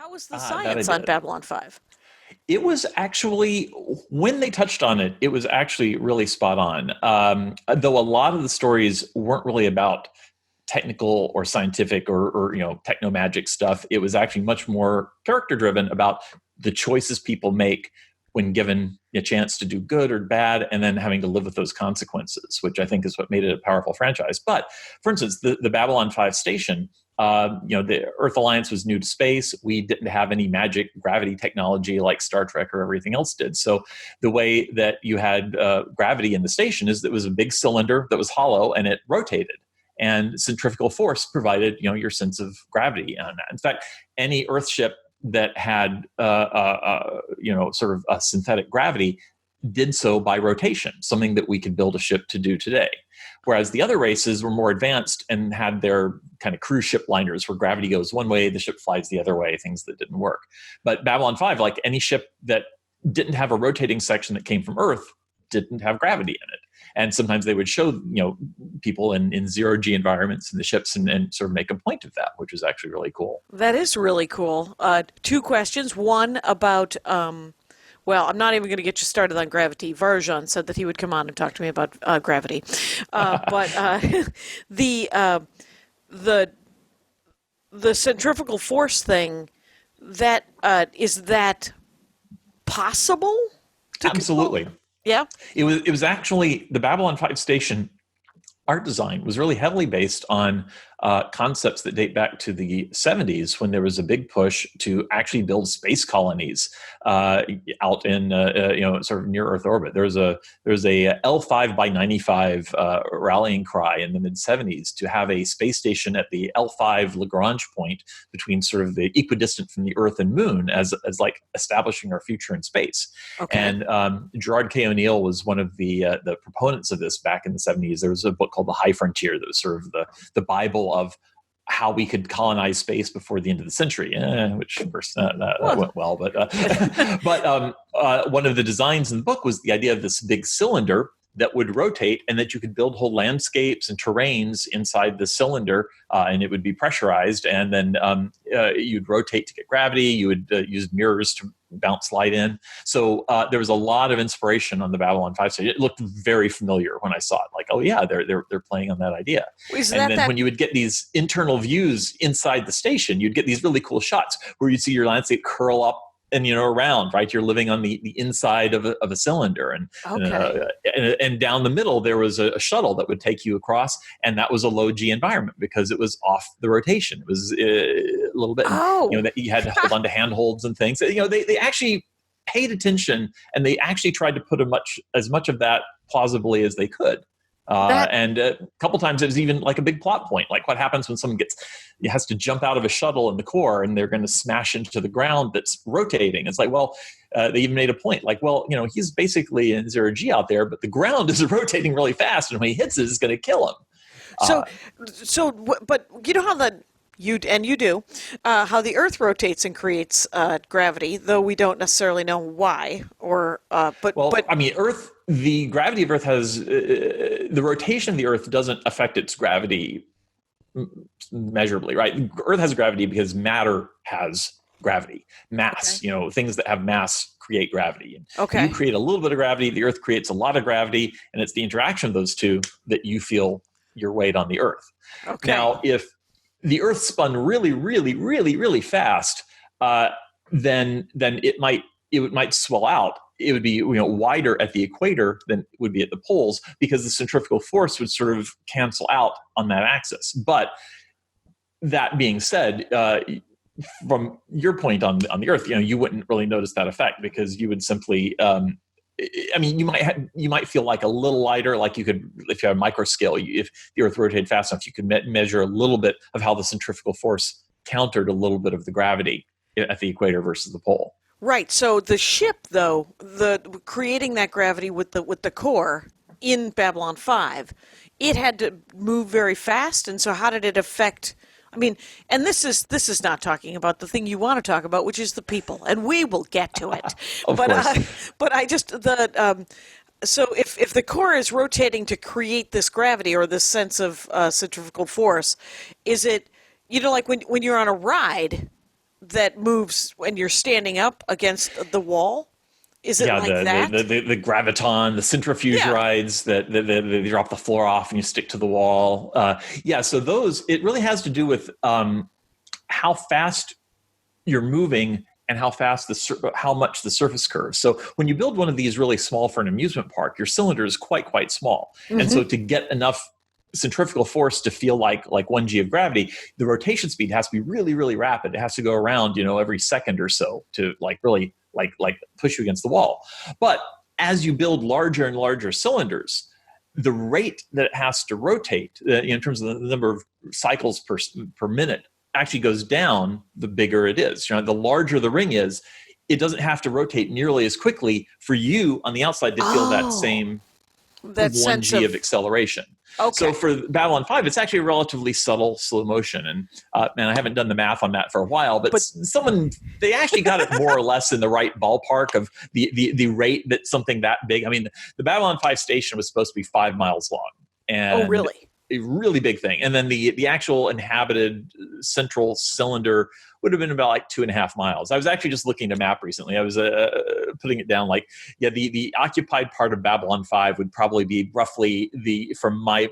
How was the That I science on did. Babylon 5? It was actually, when they touched on it, it was actually really spot on. Though a lot of the stories weren't really about technical or scientific or techno magic stuff. It was actually much more character driven about the choices people make when given a chance to do good or bad, and then having to live with those consequences, which I think is what made it a powerful franchise. But for instance, the Babylon 5 station, the Earth Alliance was new to space. We didn't have any magic gravity technology like Star Trek or everything else did. So the way that you had gravity in the station is that it was a big cylinder that was hollow and it rotated, and centrifugal force provided your sense of gravity on that. In fact, any Earth ship that had sort of a synthetic gravity did so by rotation, something that we could build a ship to do today. Whereas the other races were more advanced and had their kind of cruise ship liners where gravity goes one way, the ship flies the other way, things that didn't work. But Babylon 5, like any ship that didn't have a rotating section that came from Earth, didn't have gravity in it. And sometimes they would show people in zero G environments in the ships, and sort of make a point of that, which is actually really cool. That is really cool. Two questions. One about, well, I'm not even going to get you started on gravity. Varjan said that he would come on and talk to me about gravity. But the uh, the the centrifugal force thing, that is that possible to control? Absolutely. Yeah. It was actually the Babylon 5 station art design was really heavily based on concepts that date back to the 70s, when there was a big push to actually build space colonies out in sort of near Earth orbit. There's a L5 by 95 rallying cry in the mid 70s to have a space station at the L5 Lagrange point between sort of the equidistant from the Earth and Moon, as like establishing our future in space. Okay. And Gerard K. O'Neill was one of the proponents of this back in the 70s. There was a book called The High Frontier that was sort of the Bible of how we could colonize space before the end of the century, which of course that Well, went well. But one of the designs in the book was the idea of this big cylinder that would rotate, and that you could build whole landscapes and terrains inside the cylinder, and it would be pressurized, and then you'd rotate to get gravity. You would use mirrors to bounce light in. So there was a lot of inspiration on the Babylon 5 stage. It looked very familiar when I saw it. Like, oh yeah, they're playing on that idea. is And that then that? when you would get these internal views inside the station, you'd get these really cool shots where you'd see your landscape curl up and around, right? You're living on the inside of a cylinder, Okay. and down the middle there was a shuttle that would take you across, and that was a low G environment because it was off the rotation. It was a little bit, and Oh, that you had to hold on to handholds and things. They actually paid attention, and they actually tried to put as much of that plausibly as they could. that And a couple times it was even like a big plot point, like what happens when someone has to jump out of a shuttle in the core and they're going to smash into the ground that's rotating. It's like, well, they even made a point, like, well, he's basically in zero G out there, but the ground is rotating really fast, and when he hits it, it's going to kill him. so Uh, but you know how you do how the Earth rotates and creates gravity, though we don't necessarily know why, or well, but I mean, the gravity of Earth has the rotation of the Earth doesn't affect its gravity measurably, right? Earth has gravity because matter has gravity, okay, mass. Things that have mass create gravity. And you okay, create a little bit of gravity, the Earth creates a lot of gravity, and it's the interaction of those two that you feel your weight on the Earth. okay. Now, if the Earth spun really, really, really, really fast, uh, then it might swell out. It would be wider at the equator than it would be at the poles, because the centrifugal force would sort of cancel out on that axis. But that being said, from your point on the Earth, you wouldn't really notice that effect, because you would simply I mean, you might feel like a little lighter, like you could, if you have a micro scale, if the Earth rotated fast enough, you could measure a little bit of how the centrifugal force countered a little bit of the gravity at the equator versus the pole. Right. So the ship, though, the creating that gravity with the core in Babylon 5, it had to move very fast, and so how did it affect? I mean, and this is not talking about the thing you want to talk about, which is the people, and we will get to it. Of But course. but I just the so if the core is rotating to create this gravity or this sense of centrifugal force, is it like when you're on a ride? that moves when you're standing up against the wall? Is it Yeah, like that? the graviton, the centrifuge Yeah. rides that they drop the floor off and you stick to the wall. Yeah, so those, it really has to do with how fast you're moving and how much the surface curves. So when you build one of these really small for an amusement park, your cylinder is quite small, and so to get enough centrifugal force to feel like 1 g of gravity, the rotation speed has to be really rapid. It has to go around every second or so to really push you against the wall. But as you build larger and larger cylinders, the rate that it has to rotate in terms of the number of cycles per minute actually goes down the bigger it is. The larger the ring is, it doesn't have to rotate nearly as quickly for you on the outside to feel that Oh, same that sense 1 g of of acceleration. So okay. for Babylon 5, it's actually a relatively subtle slow motion. And I haven't done the math on that for a while, but But they actually got it more or less in the right ballpark of the rate that something that big. I mean, the Babylon 5 station was supposed to be 5 miles long. oh, And really? a really big thing. And then the actual inhabited central cylinder would have been about like 2.5 miles. I was actually just looking at a map recently. I was putting it down like, yeah, the occupied part of Babylon 5 would probably be roughly from my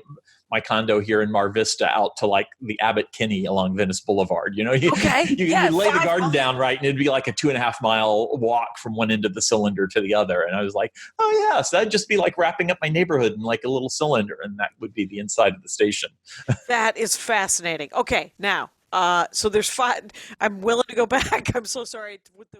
condo here in Mar Vista out to like the Abbot Kinney along Venice Boulevard. Okay. You Yeah, lay the five garden down miles. right, and it'd be like a 2.5 mile walk from one end of the cylinder to the other. And I was like, oh yeah, so that'd just be like wrapping up my neighborhood in like a little cylinder, and that would be the inside of the station. That is fascinating. Okay, now, so there's five. I'm willing to go back. I'm so sorry with the